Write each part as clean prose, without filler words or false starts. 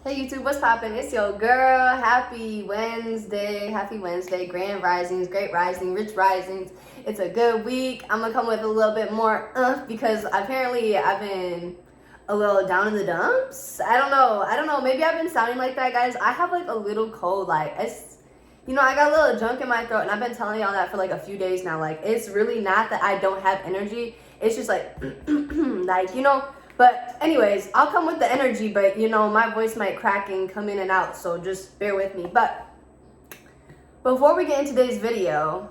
Hey YouTube, what's poppin'? It's your girl. Happy Wednesday, grand risings, great rising, rich risings. It's a good week. I'm gonna come with a little bit more because apparently I've been a little down in the dumps. I don't know. Maybe I've been sounding like that, guys. I have like a little cold, like I got a little junk in my throat, and I've been telling y'all that for like a few days now. Like, it's really not that I don't have energy. It's just like, But anyways, I'll come with the energy, but my voice might crack and come in and out, so just bear with me. But before we get into today's video,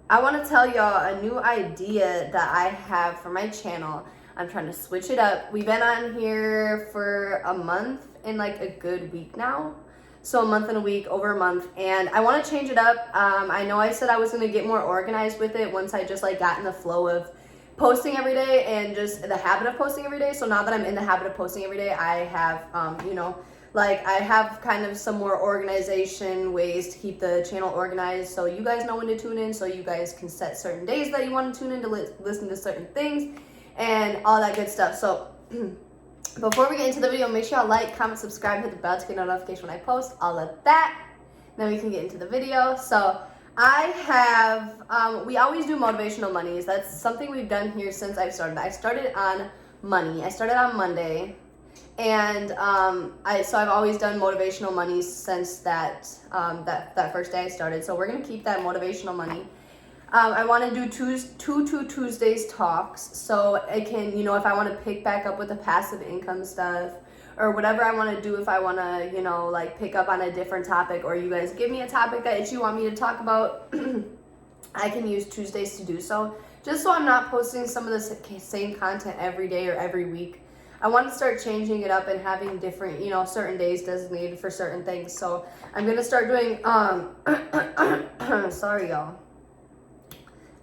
I want to tell y'all a new idea that I have for my channel. I'm trying to switch it up. We've been on here for a month and like a good week now. So a month and a week, over a month, and I want to change it up. I know I said I was going to get more organized with it once I just like got in the flow of posting every day and just the habit of posting every day. So now that I'm in the habit of posting every day, I have, I have kind of some more organization ways to keep the channel organized. So you guys know when to tune in, so you guys can set certain days that you want to tune in to listen to certain things and all that good stuff. So before we get into the video, make sure y'all like, comment, subscribe, hit the bell to get a notification when I post, all of that. Then we can get into the video. So I have, we always do motivational Mondays. That's something we've done here since I've started. I started on money. I started on Monday, and I've always done motivational Mondays since that first day I started. So we're gonna keep that motivational money. I want to do two Tuesdays talks, so I can, if I want to pick back up with the passive income stuff, or whatever I want to do, if I want to, pick up on a different topic, or you guys give me a topic that you want me to talk about, I can use Tuesdays to do so, just so I'm not posting some of the same content every day or every week. I want to start changing it up and having different, certain days designated for certain things. So I'm going to start doing, sorry y'all.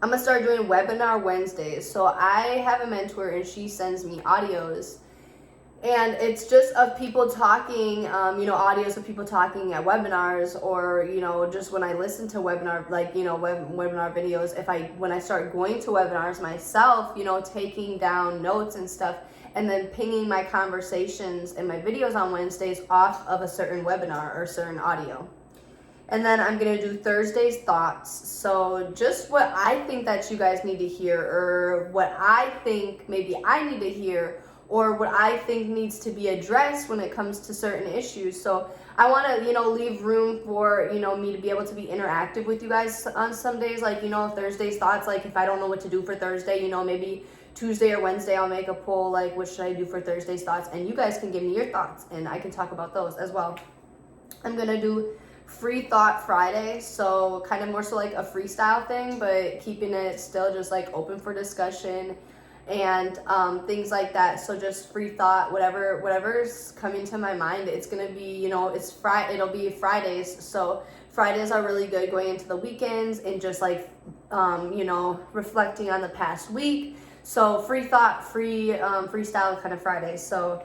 I'm going to start doing webinar Wednesdays. So I have a mentor, and she sends me audios. And it's just of people talking, audios of people talking at webinars, or, just when I listen to webinar, webinar videos. When I start going to webinars myself, taking down notes and stuff, and then pinging my conversations and my videos on Wednesdays off of a certain webinar or certain audio. And then I'm going to do Thursday's thoughts. So just what I think that you guys need to hear, or what I think maybe I need to hear, or what I think needs to be addressed when it comes to certain issues. So I want to, leave room for, me to be able to be interactive with you guys on some days. Like, Thursday's thoughts, like if I don't know what to do for Thursday, maybe Tuesday or Wednesday I'll make a poll, like what should I do for Thursday's thoughts? And you guys can give me your thoughts, and I can talk about those as well. I'm going to do Free Thought Friday, so kind of more so like a freestyle thing, but keeping it still just like open for discussion and things like that. So just free thought, whatever's coming to my mind. It's gonna be, it'll be Fridays. So Fridays are really good going into the weekends and just like reflecting on the past week. So free thought, freestyle kind of Fridays. So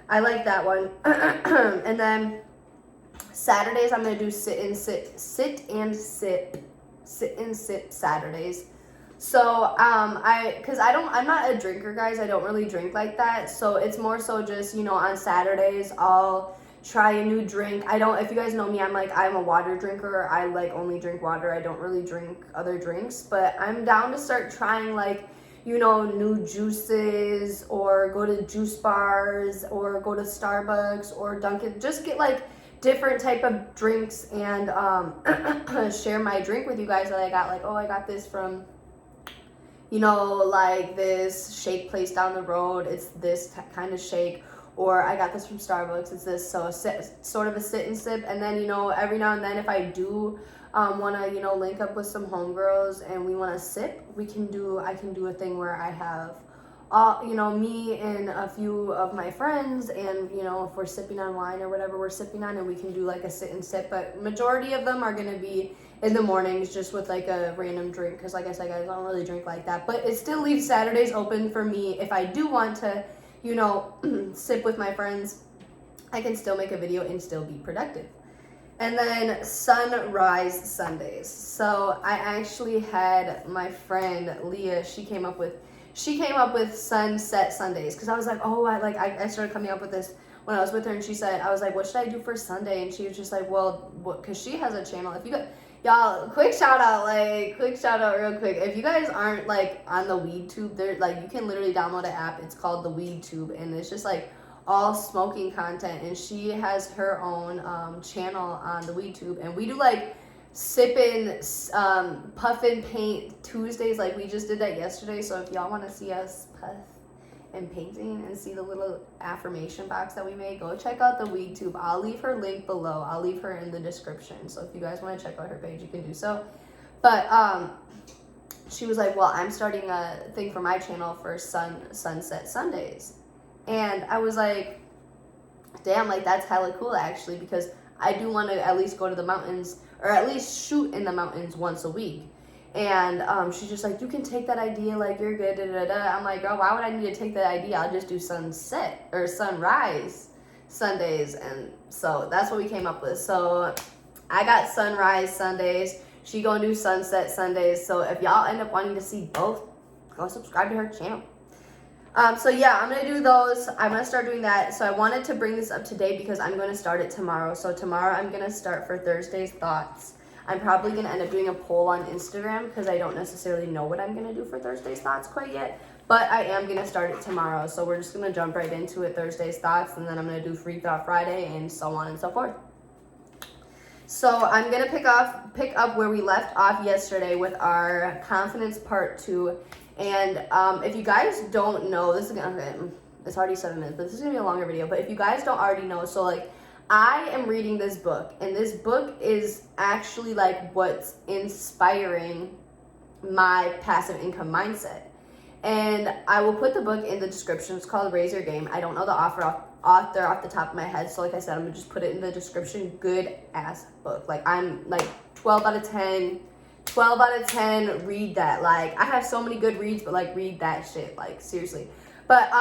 I like that one. And then Saturdays I'm gonna do sit and sip Saturdays. So I'm not a drinker, guys. I don't really drink like that. So it's more so just, on Saturdays I'll try a new drink. If you guys know me, I'm a water drinker. I only drink water. I don't really drink other drinks, but I'm down to start trying new juices, or go to juice bars, or go to Starbucks or Dunkin'. Just get different type of drinks and share my drink with you guys that I got. I got this from this shake place down the road. It's this kind of shake. Or I got this from Starbucks. It's this, so sort of a sit and sip. And then, every now and then, if I do want to, link up with some homegirls and we want to sip, I can do a thing where I have me and a few of my friends, and if we're sipping on wine or whatever we're sipping on, and we can do a sit and sip. But majority of them are going to be in the mornings, just with a random drink, because like I said, guys, I don't really drink like that. But it still leaves Saturdays open for me. If I do want to sip with my friends, I can still make a video and still be productive. And then Sunrise Sundays. So I actually had my friend Leah, she came up with Sunset Sundays, because I was like, I started coming up with this when I was with her, and she said, I was like, what should I do for Sunday? And she was just like, well, what, because she has a channel. If you got, y'all, quick shout out real quick. If you guys aren't like on the WeedTube, there, like, you can literally download an app. It's called TheWeedTube, and it's just like all smoking content. And she has her own channel on the WeedTube, and we do like sipping, puffin paint Tuesdays. Like, we just did that yesterday. So if y'all want to see us puff and painting and see the little affirmation box that we made, go check out the WeedTube. I'll leave her link below. I'll leave her in the description. So if you guys want to check out her page, you can do so. But she was like, well, I'm starting a thing for my channel for Sunset Sundays. And I was like, damn, like, that's hella cool actually, because I do want to at least go to the mountains, or at least shoot in the mountains once a week. And she's just like, you can take that idea, like, you're good, da, da, da. I'm like, girl, why would I need to take that idea? I'll just do sunset or sunrise Sundays. And so that's what we came up with. So I got sunrise Sundays. She gonna do sunset Sundays. So if y'all end up wanting to see both, go subscribe to her channel. So yeah, I'm gonna do those. I'm gonna start doing that. So I wanted to bring this up today because I'm gonna start it tomorrow. So tomorrow I'm gonna start for Thursday's thoughts. I'm probably going to end up doing a poll on Instagram because I don't necessarily know what I'm going to do for Thursday's thoughts quite yet. But I am going to start it tomorrow. So we're just going to jump right into it, Thursday's thoughts, and then I'm going to do Free Thought Friday and so on and so forth. So I'm going to pick up where we left off yesterday with our confidence part 2. And if you guys don't know, this is going to, it's already 7 minutes, but this is going to be a longer video. But if you guys don't already know, so like, I am reading this book, and this book is actually like what's inspiring my passive income mindset. And I will put the book in the description. It's called Raise Your Game. I don't know the author off the top of my head, so like I said, I'm gonna just put it in the description. Good ass book. Like, I'm like 12 out of 10, read that. Like, I have so many good reads, but like, read that shit, like, seriously. But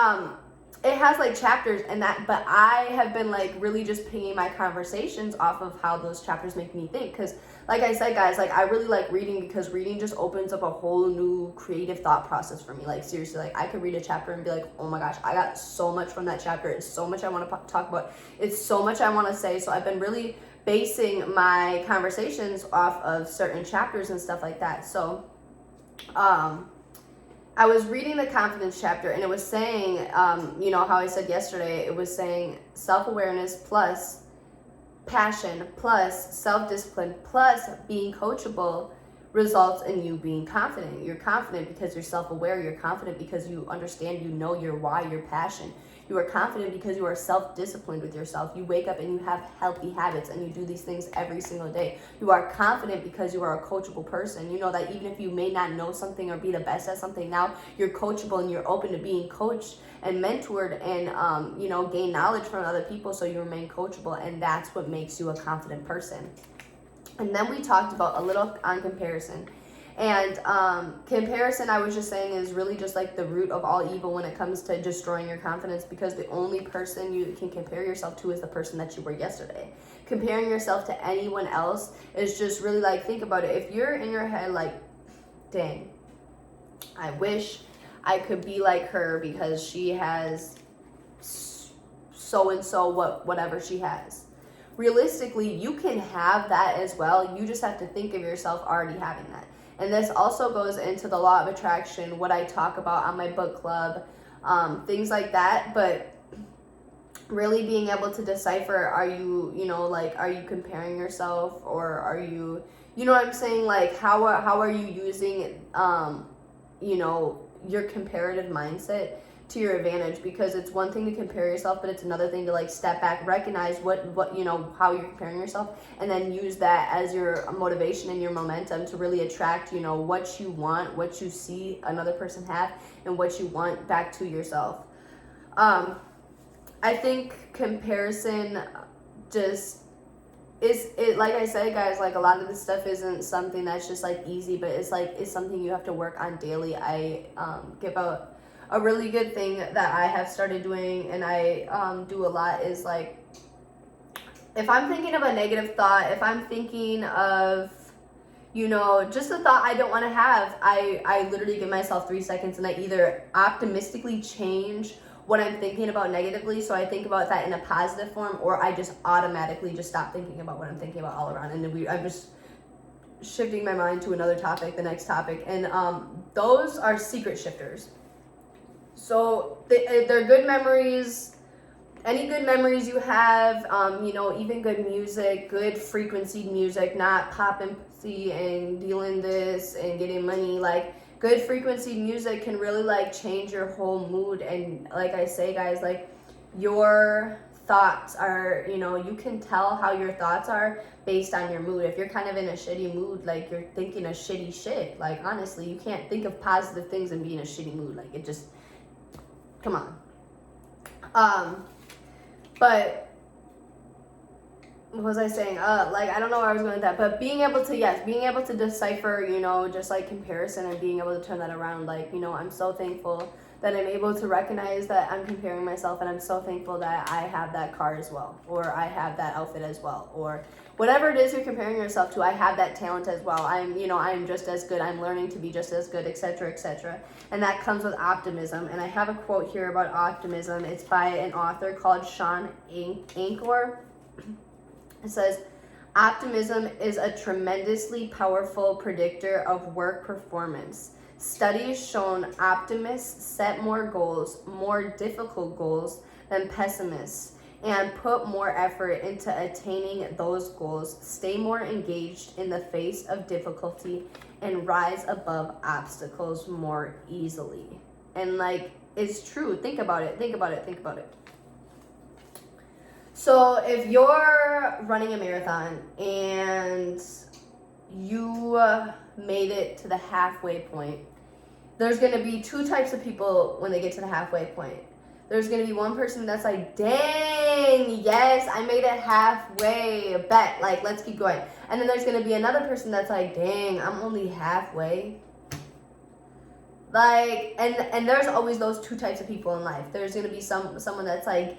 it has like chapters and that, but I have been like really just pinging my conversations off of how those chapters make me think. Because like I said, guys, like, I really like reading because reading just opens up a whole new creative thought process for me. Like, seriously, like, I could read a chapter and be like, oh my gosh, I got so much from that chapter. It's so much I want to talk about. It's so much I want to say. So I've been really basing my conversations off of certain chapters and stuff like that. So I was reading the confidence chapter, and it was saying, you know, how I said yesterday, it was saying self-awareness plus passion plus self-discipline plus being coachable results in you being confident. You're confident because you're self-aware. You're confident because you understand, you know your why, your passion. You are confident because you are self-disciplined with yourself. You wake up and you have healthy habits and you do these things every single day. You are confident because you are a coachable person. You know that even if you may not know something or be the best at something now, you're coachable and you're open to being coached and mentored and, you know, gain knowledge from other people, so you remain coachable, and that's what makes you a confident person. And then we talked about a little on comparison. And comparison, I was just saying, is really just like the root of all evil when it comes to destroying your confidence, because the only person you can compare yourself to is the person that you were yesterday. Comparing yourself to anyone else is just really like, think about it. If you're in your head like, dang, I wish I could be like her because she has so-and-so, whatever she has. Realistically, you can have that as well. You just have to think of yourself already having that. And this also goes into the law of attraction, what I talk about on my book club, things like that. But really being able to decipher, are you, you know, like, are you comparing yourself, or are you, you know what I'm saying? Like, how are you using, you know, your comparative mindset to your advantage? Because it's one thing to compare yourself, but it's another thing to like step back, recognize what you know, how you're comparing yourself, and then use that as your motivation and your momentum to really attract, you know, what you want, what you see another person have, and what you want back to yourself. I think comparison just is it, like I said, guys, like, a lot of this stuff isn't something that's just like easy, but it's like, it's something you have to work on daily. I give out a really good thing that I have started doing, and I do a lot, is like, if I'm thinking of a negative thought, if I'm thinking of, you know, just a thought I don't want to have, I literally give myself 3 seconds, and I either optimistically change what I'm thinking about negatively, so I think about that in a positive form, or I just automatically just stop thinking about what I'm thinking about all around, and I'm just shifting my mind to another topic, the next topic, and those are secret shifters. So they're good memories. Any good memories you have, even good music, good frequency music, not pop and dealing this and getting money. Like, good frequency music can really like change your whole mood. And like I say, guys, like, your thoughts are, you can tell how your thoughts are based on your mood. If you're kind of in a shitty mood, like, you're thinking of shitty shit. Like, honestly, you can't think of positive things and be in a shitty mood. Like, it just, come on. But what was I saying? I don't know where I was going with that, but being able to decipher, just like comparison, and being able to turn that around. Like, I'm so thankful that I'm able to recognize that I'm comparing myself, and I'm so thankful that I have that car as well, or I have that outfit as well, or whatever it is you're comparing yourself to. I have that talent as well. I'm just as good. I'm learning to be just as good, etc., etc. And that comes with optimism. And I have a quote here about optimism. It's by an author called Sean Anchor. It says, "Optimism is a tremendously powerful predictor of work performance. Studies shown optimists set more goals, more difficult goals, than pessimists, and put more effort into attaining those goals, stay more engaged in the face of difficulty, and rise above obstacles more easily." And like, it's true. Think about it. So if you're running a marathon and you made it to the halfway point, there's going to be two types of people when they get to the halfway point. There's going to be one person that's like, dang, yes, I made it halfway, bet, like, let's keep going. And then there's going to be another person that's like, dang, I'm only halfway. Like, and there's always those two types of people in life. There's going to be someone that's like,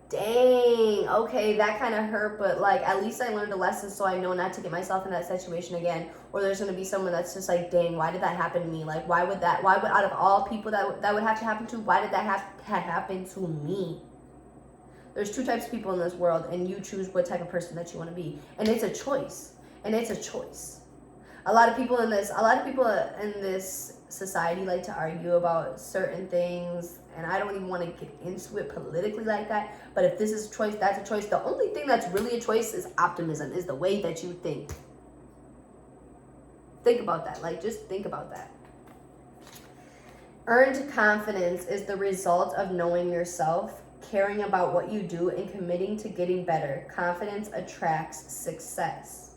dang, okay, that kind of hurt, but like, at least I learned a lesson, so I know not to get myself in that situation again. Or there's going to be someone that's just like, dang, why did that happen to me? Like, why would out of all people that would have to happen to, why did that have to happen to me? There's two types of people in this world, and you choose what type of person that you want to be. And it's a choice. A lot of people in this society like to argue about certain things, and I don't even want to get into it politically like that, but if this is a choice, that's a choice. The only thing that's really a choice is optimism, is the way that you think. Think about that. Like, just think about that. Earned confidence is the result of knowing yourself, caring about what you do, and committing to getting better. Confidence attracts success.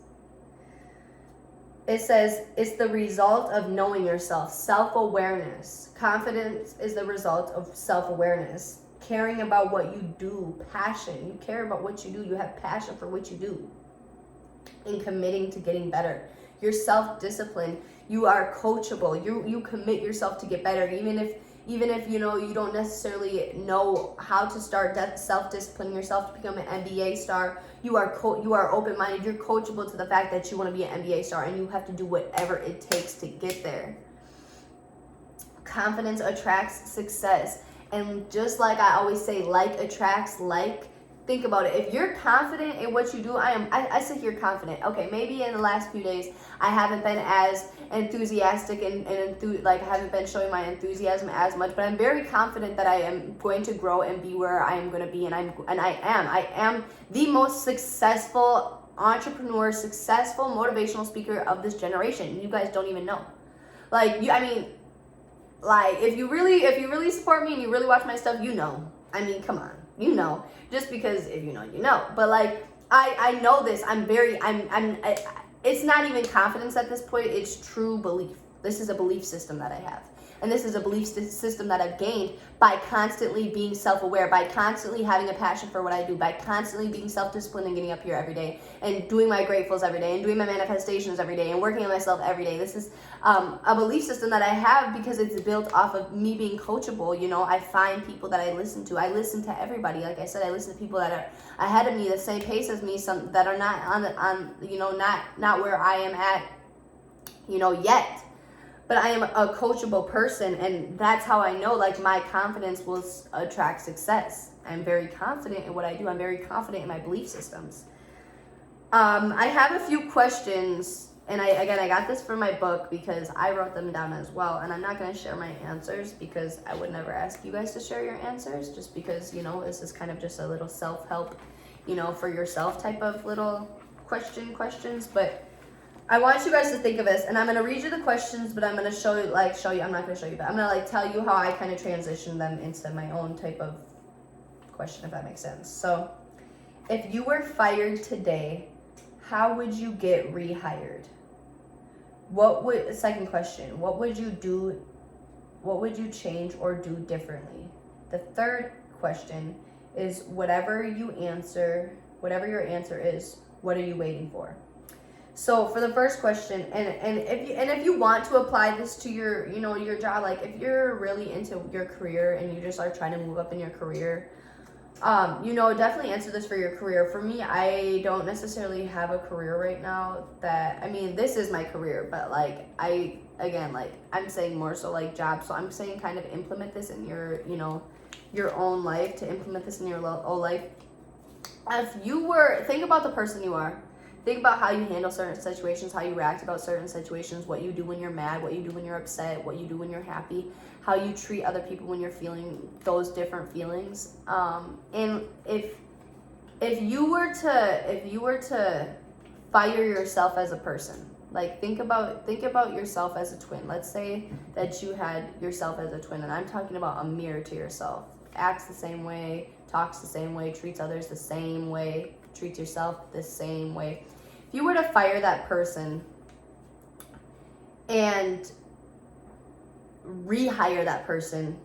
It says it's the result of knowing yourself, self-awareness. Confidence is the result of self-awareness, caring about what you do, passion. You care about what you do. You have passion for what you do, and committing to getting better. You're self-disciplined. You are coachable. You commit yourself to get better, even if you don't necessarily know how to start self-disciplining yourself to become an NBA star. You are open-minded. You're coachable to the fact that you want to be an NBA star, and you have to do whatever it takes to get there. Confidence attracts success, and just like I always say, like attracts like. Think about it. If you're confident in what you do, I sit here confident. Okay, maybe in the last few days I haven't been as enthusiastic and I haven't been showing my enthusiasm as much, but I'm very confident that I am going to grow and be where I am going to be, and I am the most successful entrepreneur, successful motivational speaker of this generation. You guys don't even know. If you really support me and you really watch my stuff, you know. I mean, come on. You know, just because if you know, you know. But like, I know this. It's not even confidence at this point. It's true belief. This is a belief system that I have. And this is a belief system that I've gained by constantly being self-aware, by constantly having a passion for what I do, by constantly being self-disciplined and getting up here every day and doing my gratefuls every day and doing my manifestations every day and working on myself every day. This is a belief system that I have because it's built off of me being coachable. You know, I find people that I listen to. I listen to everybody. Like I said, I listen to people that are ahead of me, the same pace as me, some that are not not where I am at, yet. but I am a coachable person, and that's how I know, like, my confidence will attract success. I'm very confident in what I do. I'm very confident in my belief systems. I have a few questions, and I got this from my book because I wrote them down as well, and I'm not going to share my answers because I would never ask you guys to share your answers, just because, you know, this is kind of just a little self-help, you know, for yourself type of little questions, but I want you guys to think of this, and I'm going to read you the questions, but I'm going to show you, I'm not going to show you, but I'm going to, like, tell you how I kind of transition them into my own type of question, if that makes sense. So, if you were fired today, how would you get rehired? Second question, what would you do? What would you change or do differently? The third question is, whatever your answer is, what are you waiting for? So for the first question, and if you want to apply this to your, you know, your job, like if you're really into your career and you just are trying to move up in your career, you know, definitely answer this for your career. For me, I don't necessarily have a career right now that, I mean, this is my career, but like I'm saying more so like job. So I'm saying kind of implement this in your, you know, your own life, to implement this in your own life. Think about the person you are. Think about how you handle certain situations, how you react about certain situations, what you do when you're mad, what you do when you're upset, what you do when you're happy, how you treat other people when you're feeling those different feelings. And if you were to fire yourself as a person, like think about yourself as a twin. Let's say that you had yourself as a twin, and I'm talking about a mirror to yourself. Acts the same way, talks the same way, treats others the same way, treats yourself the same way. If you were to fire that person and rehire that person,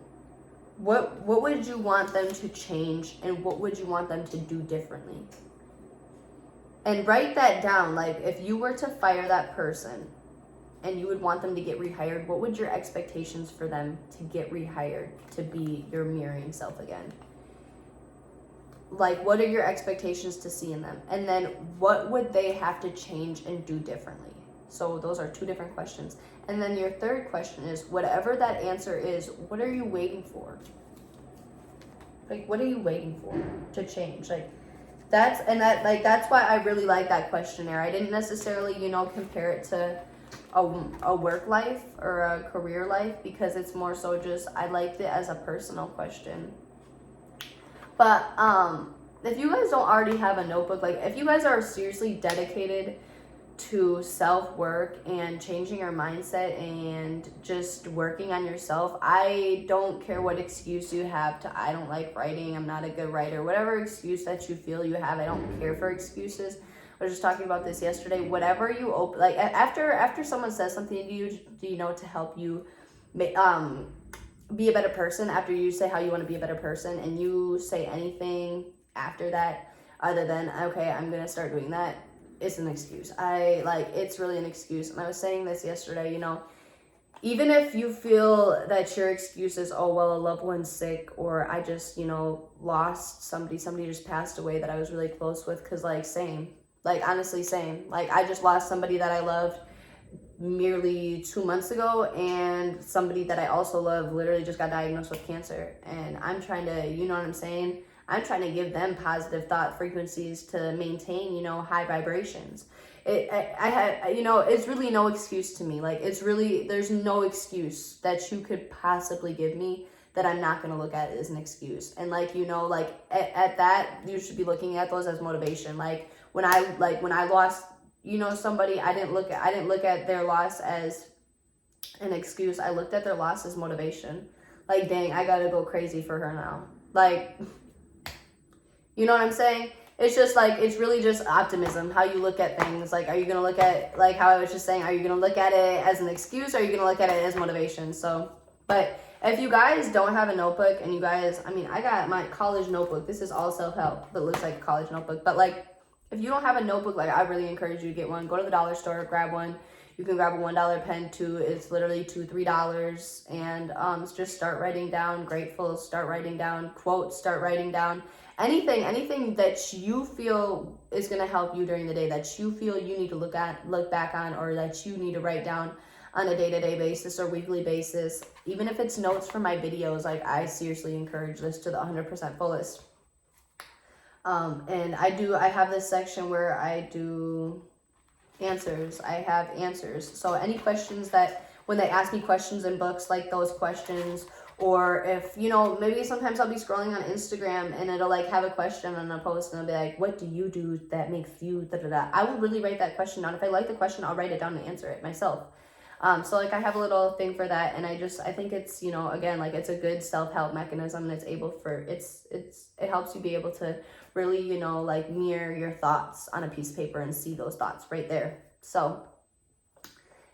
what would you want them to change, and what would you want them to do differently? And write that down. Like, if you were to fire that person and you would want them to get rehired, what would your expectations for them to get rehired to be your mirroring self again? Like, what are your expectations to see in them? And then what would they have to change and do differently? So those are two different questions. And then your third question is, whatever that answer is, what are you waiting for? Like, what are you waiting for to change? Like, that's why I really like that questionnaire. I didn't necessarily, you know, compare it to a work life or a career life, because it's more so just, I liked it as a personal question. But if you guys don't already have a notebook, like if you guys are seriously dedicated to self-work and changing your mindset and just working on yourself, I don't care what excuse you have to, I don't like writing, I'm not a good writer, whatever excuse that you feel you have, I don't care for excuses. I was just talking about this yesterday. Whatever you open, like after someone says something to you, you know, to help you be a better person, after you say how you want to be a better person, and you say anything after that other than, okay, I'm gonna start doing that, it's an excuse. It's really an excuse. And I was saying this yesterday, you know, even if you feel that your excuse is, oh, well, a loved one's sick, or I just, you know, lost somebody just passed away that I was really close with, because honestly, same. Like, I just lost somebody that I loved merely 2 months ago, and somebody that I also love literally just got diagnosed with cancer, and I'm trying to, you know what I'm saying, I'm trying to give them positive thought frequencies to maintain, you know, high vibrations. It's really no excuse to me. Like, there's no excuse that you could possibly give me that I'm not going to look at as an excuse. And like, you know, like at that, you should be looking at those as motivation. Like when I lost, you know, somebody, I didn't look at their loss as an excuse. I looked at their loss as motivation. Like, dang, I gotta go crazy for her now. Like, you know what I'm saying? It's just like, it's really just optimism, how you look at things. Like, are you gonna look at, like how I was just saying, are you gonna look at it as an excuse, or are you gonna look at it as motivation? So, but if you guys don't have a notebook, and you guys, I mean, I got my college notebook. This is all self-help, but it looks like a college notebook. But like, if you don't have a notebook, like, I really encourage you to get one. Go to the dollar store, grab one. You can grab a $1 pen too. It's literally $2-3, and just start writing down grateful. Start writing down quotes. Start writing down anything that you feel is gonna help you during the day, that you feel you need to look back on, or that you need to write down. on a day-to-day basis or weekly basis. Even if it's notes for my videos, like I seriously encourage this to the 100% fullest. And I have this section where I do answers. I have answers. So any questions that, when they ask me questions in books, like those questions, or if, you know, maybe sometimes I'll be scrolling on Instagram and it'll like have a question on a post and it'll be like, what do you do that makes you da da da? I will really write that question down. If I like the question, I'll write it down and answer it myself. So like I have a little thing for that, and I think it's, you know, again, like it's a good self-help mechanism, and it's able for, it helps you be able to really, you know, like mirror your thoughts on a piece of paper and see those thoughts right there. So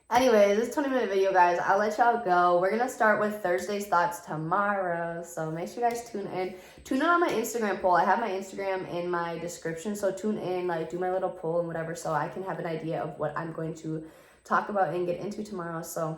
anyways, this 20-minute video, guys. I'll let y'all go. We're gonna start with Thursday's thoughts tomorrow, so make sure you guys tune in. Tune in on my Instagram poll. I have my Instagram in my description, so tune in, like do my little poll and whatever, so I can have an idea of what I'm going to talk about and get into tomorrow. So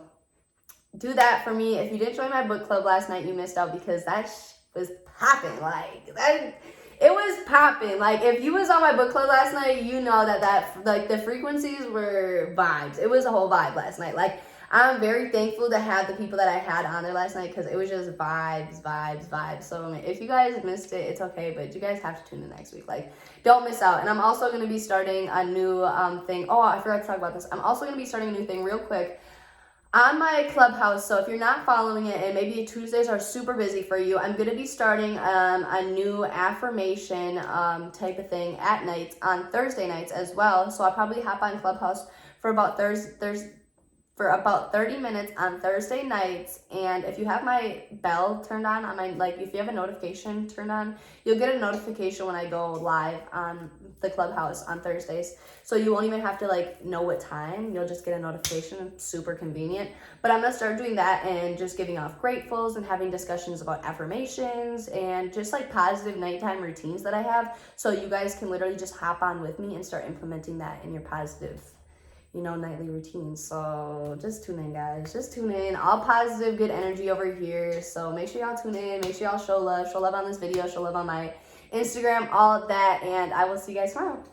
do that for me. If you didn't join my book club last night, you missed out, because that was popping. Like that, it was popping. Like if you was on my book club last night, you know that like the frequencies were vibes. It was a whole vibe last night. Like I'm very thankful to have the people that I had on there last night, because it was just vibes. So if you guys missed it, it's okay, but you guys have to tune in next week. Like don't miss out. And I'm also going to be starting a new thing. Oh, I forgot to talk about this. I'm also going to be starting a new thing real quick on my Clubhouse. So if you're not following it, and maybe Tuesdays are super busy for you, I'm going to be starting a new affirmation type of thing at night on Thursday nights as well. So I'll probably hop on Clubhouse for about 30 minutes on Thursday nights. And if you have my bell turned on my, like if you have a notification turned on, you'll get a notification when I go live on the Clubhouse on Thursdays. So you won't even have to like know what time, you'll just get a notification. Super convenient. But I'm gonna start doing that and just giving off gratefuls and having discussions about affirmations and just like positive nighttime routines that I have. So you guys can literally just hop on with me and start implementing that in your positive, you know, nightly routines. So just tune in, guys. Just tune in. All positive, good energy over here. So make sure y'all tune in. Make sure y'all show love. Show love on this video. Show love on my Instagram. All of that. And I will see you guys tomorrow.